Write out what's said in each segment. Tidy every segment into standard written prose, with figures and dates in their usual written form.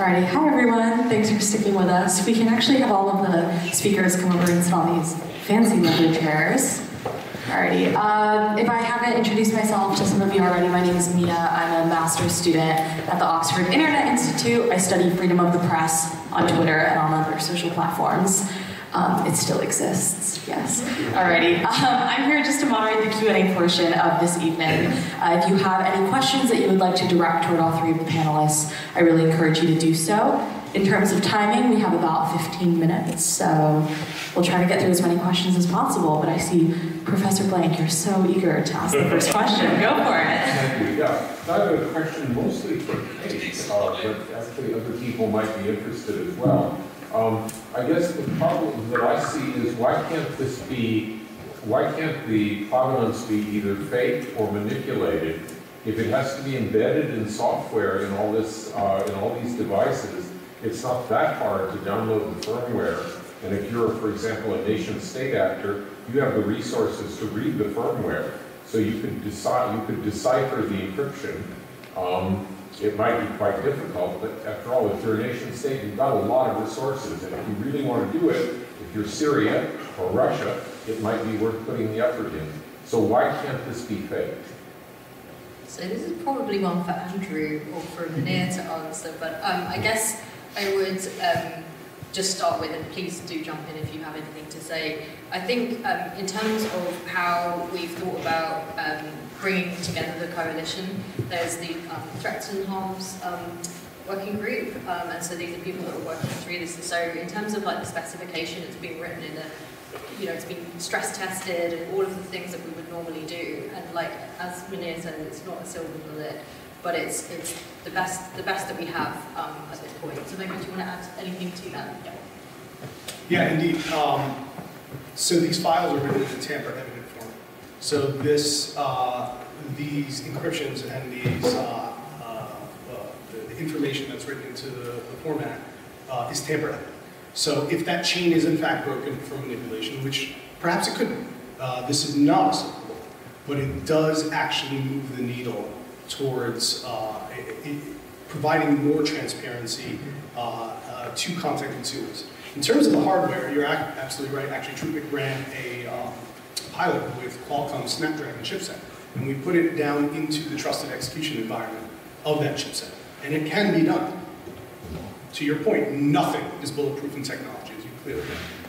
Alrighty, hi everyone. Thanks for sticking with us. We can actually have all of the speakers come over and sit on these fancy leather chairs. Alrighty, if I haven't introduced myself to some of you already, my name is Mia. I'm a master's student at the Oxford Internet Institute. I study freedom of the press on Twitter and on other social platforms. It still exists, yes. Alrighty, I'm here just to moderate the Q&A portion of this evening. If you have any questions that you would like to direct toward all three of the panelists, I really encourage you to do so. In terms of timing, we have about 15 minutes, so we'll try to get through as many questions as possible, but I see Professor Blank, you're so eager to ask the first question. Go for it. Thank you. Yeah, I have a question mostly for Kate, but actually other people might be interested as well. I guess the problem that I see is why can't the provenance be either faked or manipulated? If it has to be embedded in software in all this, in all these devices, it's not that hard to download the firmware. And if you're, for example, a nation-state actor, you have the resources to read the firmware, so you could decipher the encryption. It might be quite difficult, but after all, if you're a nation-state, you've got a lot of resources, and if you really want to do it, if you're Syria or Russia, it might be worth putting the effort in. So why can't this be faked? So this is probably one for Andrew or for Mounir to answer, but I guess I would just start with, and please do jump in if you have anything to say. I think in terms of how we've thought about bringing together the coalition, there's the threats and harms working group, and so these are people that are working through this. So in terms of like the specification, it's been written in a, it's been stress tested and all of the things that we would normally do. And like as Mounir said, it's not a silver bullet, but it's the best that we have at this point. So maybe do you want to add anything to that? Yeah, indeed. So these files are written in a tamper-evident form. So this, these encryptions and these the information that's written into the format is tamper-evident. So if that chain is in fact broken for manipulation, which perhaps it couldn't, this is not acceptable, but it does actually move the needle towards providing more transparency to content consumers. In terms of the hardware, you're absolutely right. Actually, Truepic ran a pilot with Qualcomm Snapdragon chipset, and we put it down into the trusted execution environment of that chipset. And it can be done. To your point, nothing is bulletproof in technology, as you clearly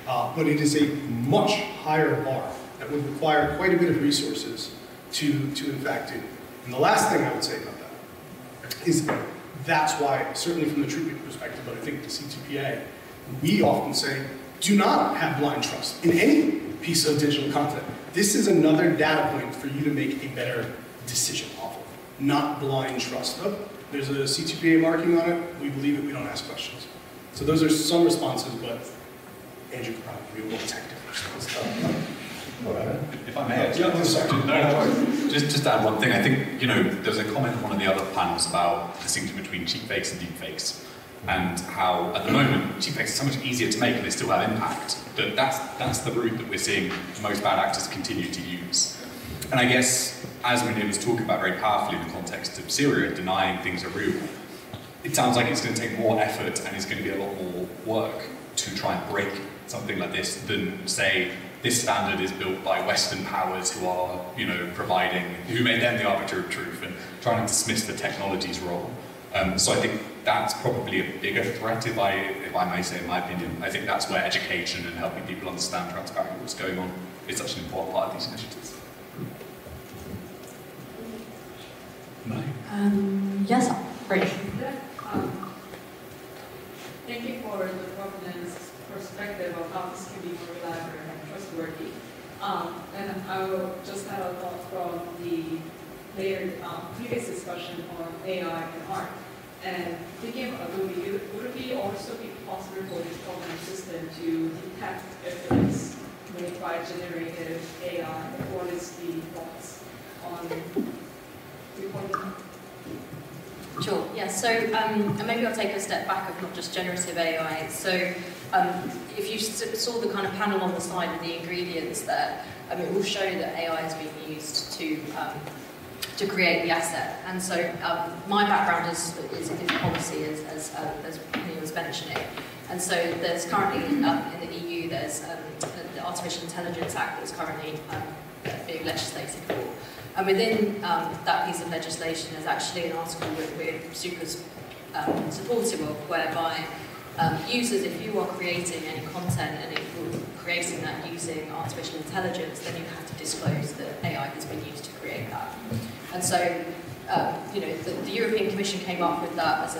know. But it is a much higher bar that would require quite a bit of resources to in fact do. And the last thing I would say about that is that's why, certainly from the Truepic perspective, but I think the CTPA, we often say, do not have blind trust in any piece of digital content. This is another data point for you to make a better decision off of, not blind trust. Oh, there's a CTPA marking on it, we believe it, we don't ask questions. So those are some responses, but Andrew could probably be a more technical response. If I may, just add one thing. I think, there was a comment on one of the other panels about the distinction between cheapfakes and deepfakes, and how at the moment cheapfakes are so much easier to make and they still have impact. But that's the route that we're seeing most bad actors continue to use. And I guess, as Mounir was talking about very powerfully in the context of Syria, denying things are real, it sounds like it's going to take more effort and it's going to be a lot more work to try and break something like this than, say, this standard is built by Western powers who are, who made them the arbiter of truth and trying to dismiss the technology's role. So I think that's probably a bigger threat, if I may say, in my opinion. I think that's where education and helping people understand transparently what's going on is such an important part of these initiatives. No? Yes, Brady. Thank you for the provenance perspective of how this can be more reliable and trustworthy. And I will just have a thought from the previous discussion on AI and art. And thinking of Adobe, would it be also be possible for this provenance system to detect if it's made by generative AI? What is the thoughts on reporting? Sure, yeah, so and maybe I'll take a step back of not just generative AI. So if you saw the kind of panel on the side of the ingredients there, it will show that AI is being used to to create the asset. And so my background is policy, as Mounir was mentioning. And so there's currently in the EU, there's the Artificial Intelligence Act that's currently being legislated for. And within that piece of legislation, there's actually an article we're super supportive of, whereby users, if you are creating any content and if you're creating that using artificial intelligence, then you have to disclose that AI has been used to create that. And so, the European Commission came up with that as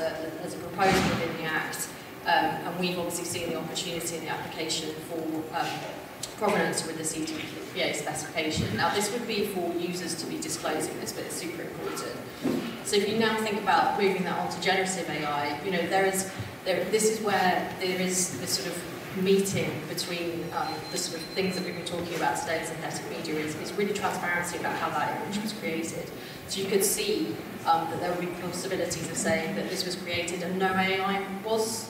a proposal within the Act, and we've obviously seen the opportunity in the application for provenance with the CTPA specification. Now, this would be for users to be disclosing this, but it's super important. So if you now think about moving that onto generative AI, this is where there is this sort of meeting between the sort of things that we've been talking about today in synthetic media is really transparency about how that image was created. So you could see that there would be possibilities of saying that this was created and no AI was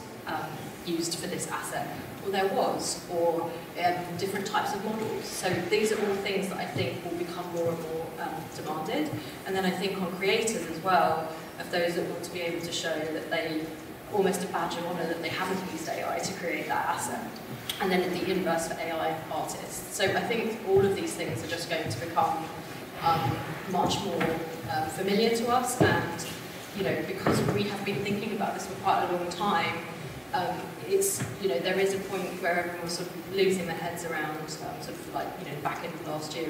used for this asset, or there was, or different types of models. So these are all things that I think will become more and more demanded. And then I think on creators as well, of those that want to be able to show that they, almost a badge of honour that they haven't used AI to create that asset. And then the inverse for AI artists. So I think all of these things are just going to become much more familiar to us, and because we have been thinking about this for quite a long time, there is a point where everyone was sort of losing their heads around back in the last year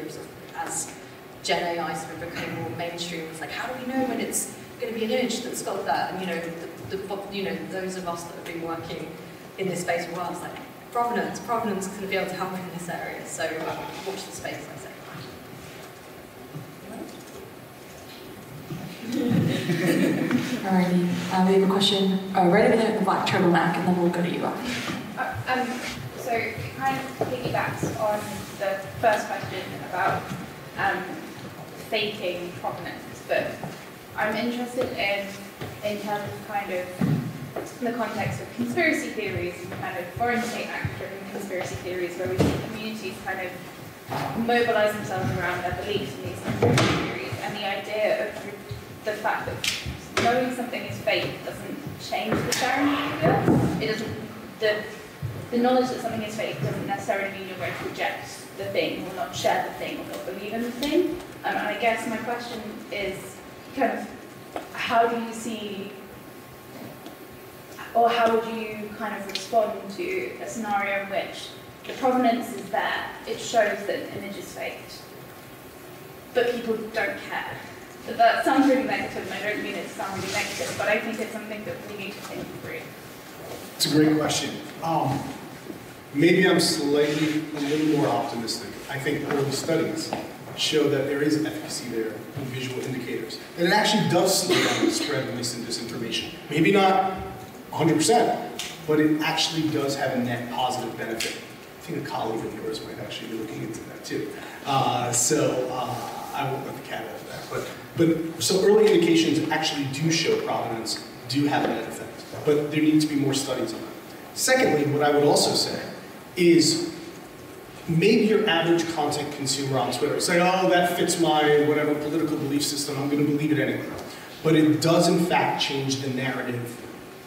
as Gen AI sort of became more mainstream. It's like, how do we know when it's going to be an image that's got that? And those of us that have been working in this space for a while, it's like provenance is going to be able to help in this area. So watch the space, I say. Alrighty, we have a question right over there at the black turtleneck, and then we'll go to you. So it kind of piggybacks on the first question about faking provenance, but I'm interested in terms of kind of the context of conspiracy theories and kind of foreign state actor-driven conspiracy theories, where we see communities kind of mobilize themselves around their beliefs in these conspiracy theories, and the idea of the fact that knowing something is fake doesn't change the sharing behavior. It doesn't. The knowledge that something is fake doesn't necessarily mean you're going to reject the thing, or not share the thing, or not believe in the thing. And I guess my question is kind of, how do you see, or how would you kind of respond to a scenario in which the provenance is there, it shows that an image is faked, but people don't care? That sounds really negative, and I don't mean it to sound really negative, but I think it's something that we need to think through. It's a great question. Maybe I'm slightly a little more optimistic. I think early studies show that there is efficacy there in visual indicators. And it actually does slow down the spread of mis and disinformation. Maybe not 100%, but it actually does have a net positive benefit. I think a colleague of yours might actually be looking into that too. I won't let the cat out of that. But so early indications actually do show provenance, do have a net effect. But there need to be more studies on that. Secondly, what I would also say is maybe your average content consumer on Twitter say, oh, that fits my whatever political belief system, I'm going to believe it anyway. But it does in fact change the narrative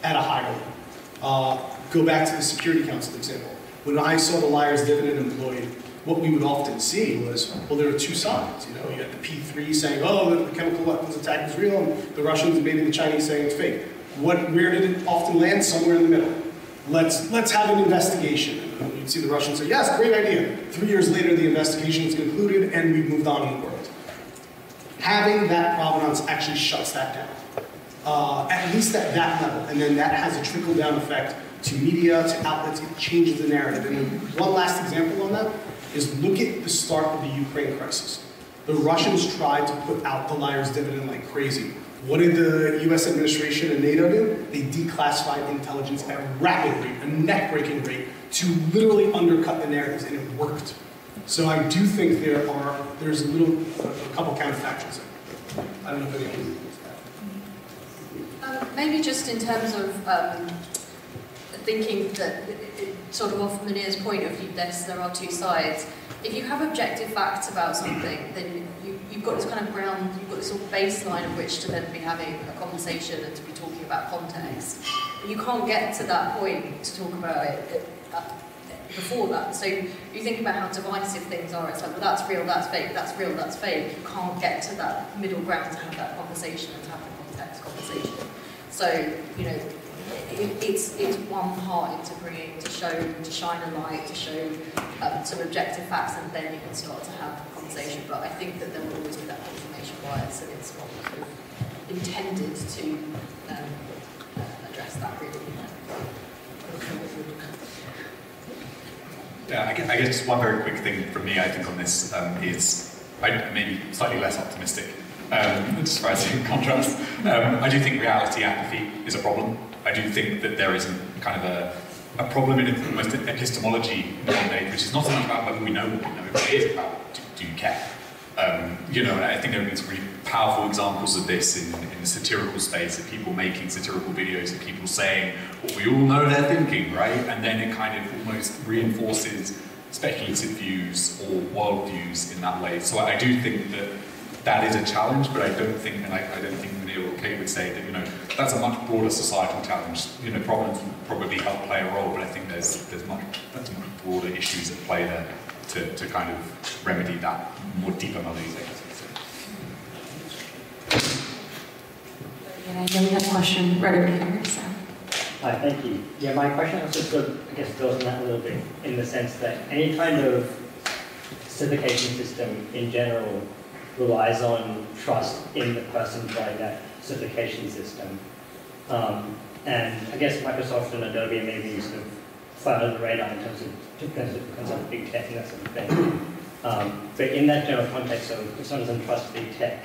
at a higher level. Go back to the Security Council example. When I saw the liar's dividend employed, what we would often see was, well, there are two sides. You had the P3 saying, oh, the chemical weapons attack is real, and the Russians and maybe the Chinese saying it's fake. Where did it often land? Somewhere in the middle. Let's have an investigation. And you'd see the Russians say, yes, great idea. 3 years later, the investigation is concluded, and we've moved on in the world. Having that provenance actually shuts that down, at least at that level. And then that has a trickle-down effect to media, to outlets. It changes the narrative. And one last example on that is look at the start of the Ukraine crisis. The Russians tried to put out the liar's dividend like crazy. What did the US administration and NATO do? They declassified intelligence at a rapid rate, a neck-breaking rate, to literally undercut the narratives, and it worked. So I do think there's a couple counterfactuals there. I don't know if anyone maybe just in terms of thinking that, sort of off Mounir's point of view, there are two sides. If you have objective facts about something, then you got this kind of ground, you've got this sort of baseline of which to then be having a conversation and to be talking about context. But you can't get to that point to talk about it before that. So you think about how divisive things are. It's like, well, that's real, that's fake, that's real, that's fake. You can't get to that middle ground to have that conversation and to have the context conversation. So, you know, it's one part into bringing, to shine a light, to show some objective facts, and then you can start to have a conversation. But I think that there will always be that confirmation bias, and it's not sort of intended to address that really. Yeah, I guess just one very quick thing from me, I think, on this is I'm maybe slightly less optimistic, just for in contrast. I do think reality apathy is a problem. I do think that there is kind of a problem in almost epistemology nowadays, which is not so much about whether we know what we know, but it is about do you care? You know, and I think there have been some really powerful examples of this in the satirical space, of people making satirical videos of people saying what we all know they're thinking, right? And then it kind of almost reinforces speculative views or worldviews in that way. So I do think that that is a challenge, but I don't think, and I don't think Mounir or Kate would say that, you know, that's a much broader societal challenge. You know, provenance would probably help play a role, but I think there's much broader issues at play there to kind of remedy that more deeper malaise. Yeah, I know we have a question right over here, so. Hi, thank you. Yeah, my question also sort of, I guess, builds on that a little bit, in the sense that any kind of certification system in general relies on trust in the person running that certification system. And I guess Microsoft and Adobe maybe sort of fly under the radar in terms of big tech and that sort of thing. But in that general context of if someone doesn't trust big tech,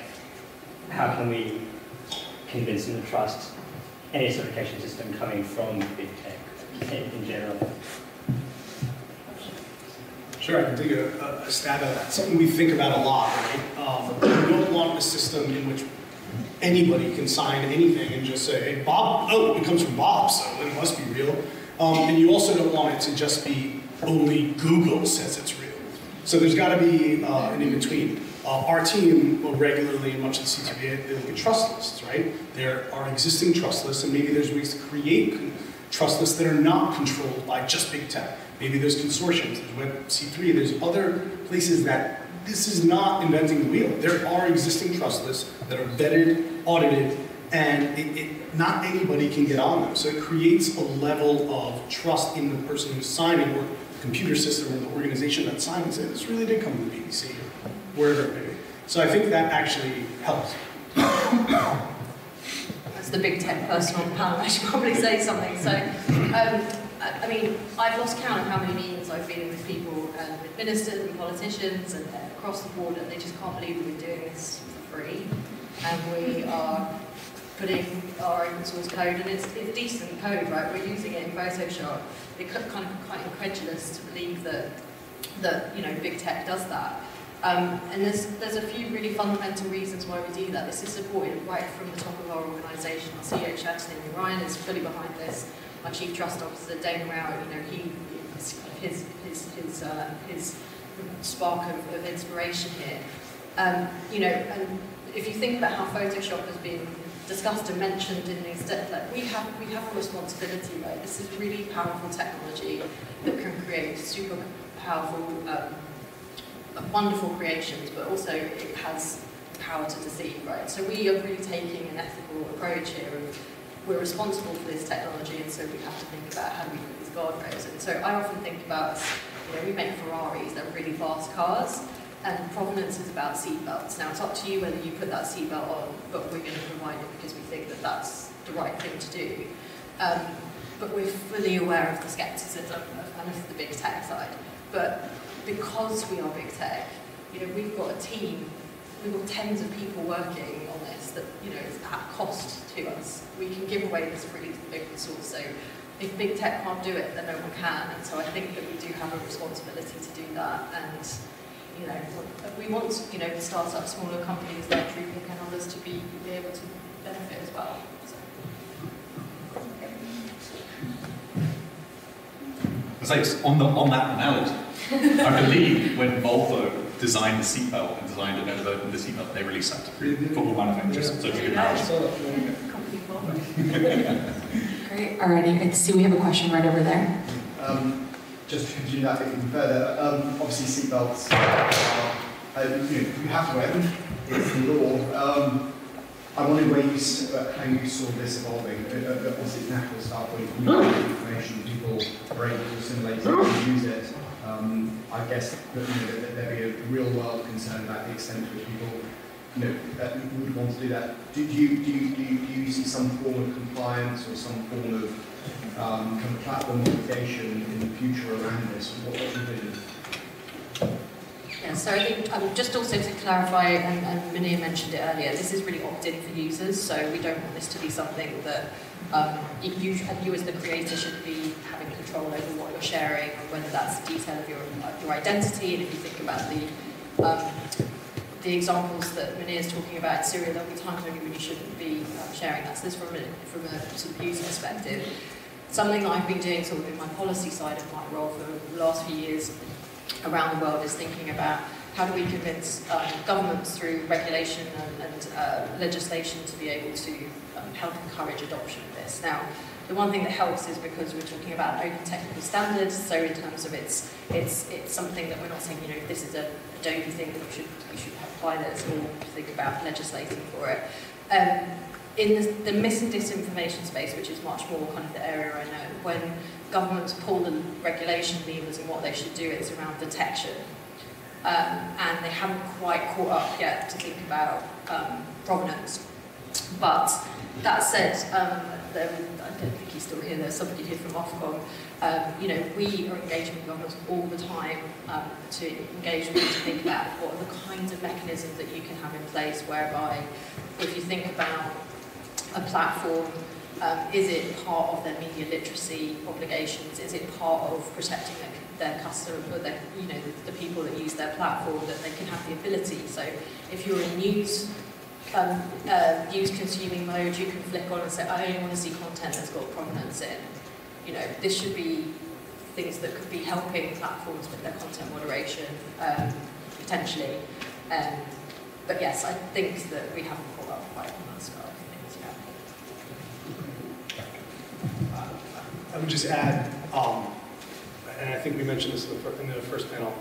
how can we convince them to trust any certification system coming from big tech in general? Sure, I can take a stab at that. Something we think about a lot, right? We don't want a system in which anybody can sign anything and just say, hey, Bob, oh, it comes from Bob, so it must be real. And you also don't want it to just be only Google says it's real. So there's got to be an in-between. Our team will regularly, in much of the CTV, they look at trust lists, right? There are existing trust lists, and maybe there's ways to create trust lists that are not controlled by just big tech. Maybe there's consortiums, there's Web C3, there's other places that this is not inventing the wheel. There are existing trust lists that are vetted, audited, and not anybody can get on them. So it creates a level of trust in the person who's signing, or the computer system, or the organization that's signing, and say, this really did come from the BBC, or wherever it may be. So I think that actually helps. As the big tech person on the panel, I should probably say something. So, I mean, I've lost count of how many meetings I've been in with people, with ministers and politicians and across the board, and they just can't believe we're doing this for free. And we are putting our open source code, and it's decent code, right? We're using it in Photoshop. They're kind of quite incredulous to believe that you know, big tech does that. And there's a few really fundamental reasons why we do that. This is supported right from the top of our organisation. Our CEO, Shirley, Ryan, is fully behind this. My Chief Trust Officer, Dana Rao, you know, his spark of inspiration here. You know, and if you think about how Photoshop has been discussed and mentioned in these, like we have a responsibility, right? This is really powerful technology that can create super powerful, wonderful creations, but also it has power to deceive, right? So we are really taking an ethical approach here of we're responsible for this technology, and so we have to think about how we put these guardrails in. So I often think about, you know, we make Ferraris, they're really fast cars, and provenance is about seatbelts. Now it's up to you whether you put that seatbelt on, but we're going to provide it because we think that that's the right thing to do. But we're fully aware of the skepticism of kind of the big tech side. But because we are big tech, you know, we've got a team, we've got tens of people working on this that, you know, is at cost to us. We can give away this free open source, so if big tech can't do it, then no one can. And so I think that we do have a responsibility to do that. And, you know, we want, you know, the startup, smaller companies like Truepic and others to be able to benefit as well. It's like on that analogy, I believe when Volvo designed the seatbelt and designed a better version of the seatbelt they released that for all manufacturers. So if you can manage. Great. Alrighty. I see we have a question right over there. Just to continue that even further, obviously seatbelts, you have to wear them. It's the law. I wonder how you saw this evolving. Obviously, it's natural start point. You have information, people are able to assimilate it and use it. I guess that there'd be a real world concern about the extent to which people would want to do that. Do you see some form of compliance or some form of kind of platform obligation in the future around this? What do you envision? Yeah, so I think just also to clarify, and Mounir mentioned it earlier, this is really opt-in for users, so we don't want this to be something that you as the creator should be having control over what you're sharing, or whether that's detail of your identity. And if you think about the examples that Mounir is talking about in Syria, there'll be times when you shouldn't be sharing that. So this from a sort of user perspective. Something that I've been doing sort of in my policy side of my role for the last few years around the world is thinking about how do we convince governments through regulation and legislation to be able to help encourage adoption of this. Now, the one thing that helps is because we're talking about open technical standards, so in terms of it's something that we're not saying, this is a Adobe thing that you should apply this, or think about legislating for it. In the mis and disinformation space, which is much more kind of the area I know, when governments pull the regulation levers and what they should do, it's around detection. And they haven't quite caught up yet to think about provenance. But that said, I don't think he's still here, there's somebody here from Ofcom. We are engaging with governments all the time to engage with them to think about what are the kinds of mechanisms that you can have in place whereby, if you think about a platform, is it part of their media literacy obligations? Is it part of protecting their customer, the people that use their platform, that they can have the ability? So if you're in news consuming mode, you can flick on and say, I only want to see content that's got provenance in. This should be things that could be helping platforms with their content moderation, potentially. But yes, I think that we haven't caught up quite on that side of things yet. I would just add, and I think we mentioned this in the first panel,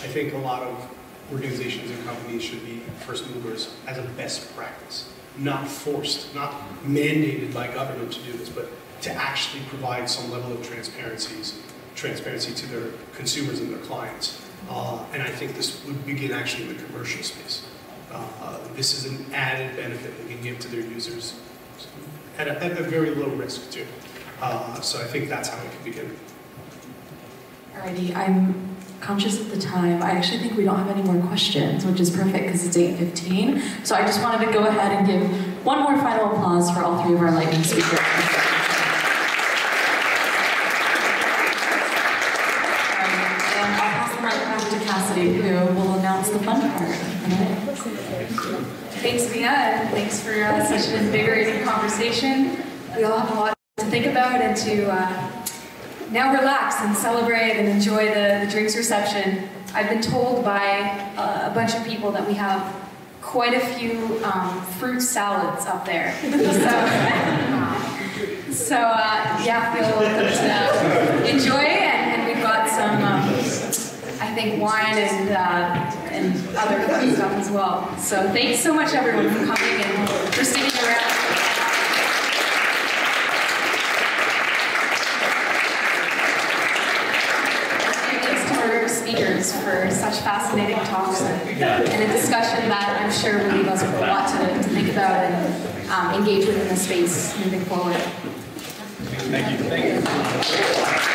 I think a lot of organizations and companies should be first movers as a best practice, not forced, not mandated by government to do this, but to actually provide some level of transparency to their consumers and their clients. And I think this would begin actually in the commercial space. This is an added benefit we can give to their users at a very low risk too. So I think that's how it can begin. Alrighty, I'm conscious of the time. I actually think we don't have any more questions, which is perfect because it's 8:15. So I just wanted to go ahead and give one more final applause for all three of our lightning speakers. Who will announce the fun part. Thanks, Mia, and thanks for such an invigorating conversation. We all have a lot to think about and to now relax and celebrate and enjoy the drinks reception. I've been told by a bunch of people that we have quite a few fruit salads up there. So yeah, feel enjoy, and we've got some I think wine and other fun stuff as well. So thanks so much everyone for coming and for sticking around. Thanks to our speakers for such fascinating talks and a discussion that I'm sure will leave us with a lot to think about and engage with in the space moving forward. Thank you.